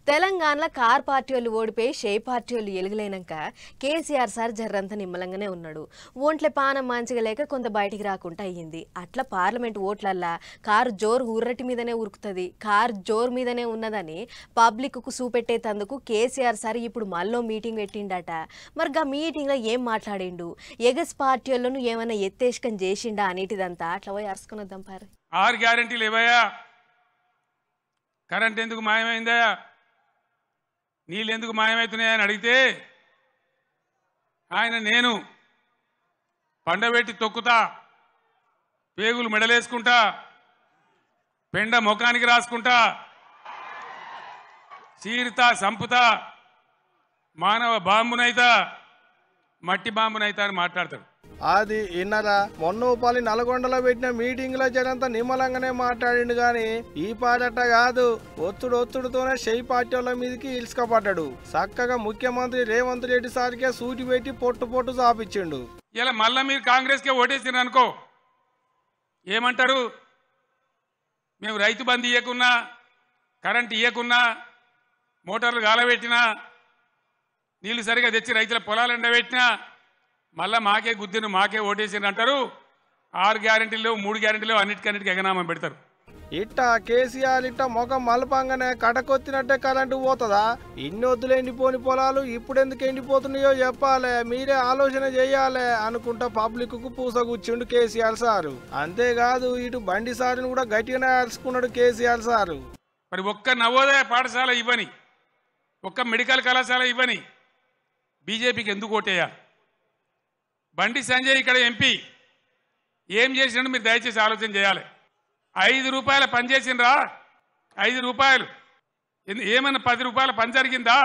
తెలంగాణలో car party వాళ్ళు ఓడిపోయి షే పార్టీ వాళ్ళు ఎలుగులైనాక కేసీఆర్ సార్ జర్రంత నిమ్మలంగానే ఉన్నాడు. ఓట్ల పానం మంచిగా లేక కొంత బయటికి రాకుండా అయ్యింది. అట్లా పార్లమెంట్ ఓట్లల్లా కారు జోరు ఉర్రటి మీదనే ఉరుకుతుంది, కారు జోరు మీదనే ఉన్నదని పబ్లిక్కు చూపెట్టేందుకు కేసీఆర్ సార్ ఇప్పుడు మళ్ళీ మీటింగ్ పెట్టిండట. మరి ఆ మీటింగ్లో ఏం మాట్లాడిండు, ఎగస్ పార్టీ వాళ్ళను ఏమైనా ఎత్తేసుకం చేసిండా అనేటిదంతా అట్లా పోయి అరుచుకున్నద్దాం పారు. 6 గ్యారెంటీలు ఇవ్వయా, కరెంట్ ఎందుకు మాయమైందా, నీళ్ళు ఎందుకు మాయమవుతున్నాయని అడిగితే ఆయన నేను పండబెట్టి తొక్కుతా, పేగులు మెడలేసుకుంటా, పెండ ముఖానికి రాసుకుంటా, చీరుతా సంపుతా, మానవ బాంబునైతా మట్టి బాంబునైతా అని మాట్లాడతాడు. అది ఇన్నరా మొన్నోపాలి నల్గొండలో పెట్టిన మీటింగ్ లో జనంతా నిమ్మలంగానే మాట్లాడిండు గాని ఈ పాటట కాదు, ఒత్తుడుతోనే షెయి పార్టీ వాళ్ళ మీదకి ఇల్చుకపడ్డాడు. చక్కగా ముఖ్యమంత్రి రేవంత్ రెడ్డి సార్కే సూటి పెట్టి పొట్టు చాపించిండు. ఇలా మళ్ళా మీరు కాంగ్రెస్ కే ఓటేసినారు అనుకో, ఏమంటారు? మేము రైతు బంధు ఇయ్యకున్నా, కరెంట్ ఇయ్యకున్నా, మోటార్లు గాలబెట్టినా, నీళ్లు సరిగా తెచ్చి రైతుల పొలాలు ఎండబెట్టినా మళ్ళా మాకే గుద్దిను, మాకే ఓటేసినారు అంటారు. 6 గ్యారెంటీలు 3 గ్యారెంటీలు అన్నిటికన్నిటికీ ఎగనామం పెడతారు. ఇట్టా కేసీఆర్ ఇట్ట ముఖం మలపంగానే కటకొత్తినట్టే కరెంటు పోతుందా? ఇన్ని వద్దులు ఎండిపోని పొలాలు ఇప్పుడెందుకు ఎండిపోతున్నాయో చెప్పాలే, మీరే ఆలోచన చెయ్యాలే అనుకుంటా పబ్లిక్ కు పూసగుచ్చిండు కేసీఆర్ సారు. అంతేకాదు ఇటు బండి సారుని కూడా గట్టిగానే అరుచుకున్నాడు కేసీఆర్ సారు. మరి ఒక్క నవోదయ పాఠశాల ఇవ్వని, ఒక్క మెడికల్ కళాశాల ఇవ్వని బీజేపీకి ఎందుకు ఓటేయాలి? బండి సంజయ్ ఇక్కడ ఎంపీ ఏం చేసినట్టు మీరు దయచేసి ఆలోచన చేయాలి. 5 రూపాయల పని చేసిండ్రా? 5 రూపాయలు ఏమన్నా 10 రూపాయల పని జరిగిందా?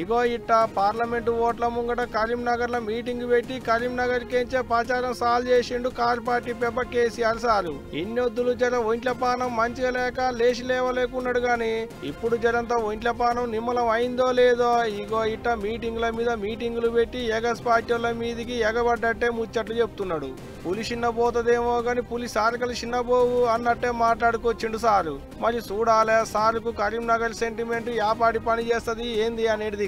ఇగో ఇట్ట పార్లమెంటు ఓట్ల ముంగట కరీంనగర్ లో మీటింగ్ పెట్టి కరీంనగర్ కేంచే ప్రచారం సాల్వ్ చేసిండు కార్ పార్టీ పెబ్బ కేసీఆర్ సారు. ఇన్నొద్దులు జర ఒంట్ల పానం మంచిగా లేక లేచి లేవలేకున్నాడు గాని ఇప్పుడు జరంతా ఒంట్ల పానం నిమ్మలం అయిందో లేదో ఇగో ఇట్ట మీటింగ్ల మీద మీటింగులు పెట్టి ఎగస్ పార్టీ వాళ్ళ మీదికి ఎగబడ్డట్టే ముచ్చట్లు చెప్తున్నాడు. పులి చిన్న పోతుందేమో గాని పులి సారకలు చిన్నబోవు అన్నట్టే మాట్లాడుకొచ్చిండు సారు. మరి చూడాలే సారుకు కరీంనగర్ సెంటిమెంట్ యాపాడి పని చేస్తుంది ఏంది అనేది.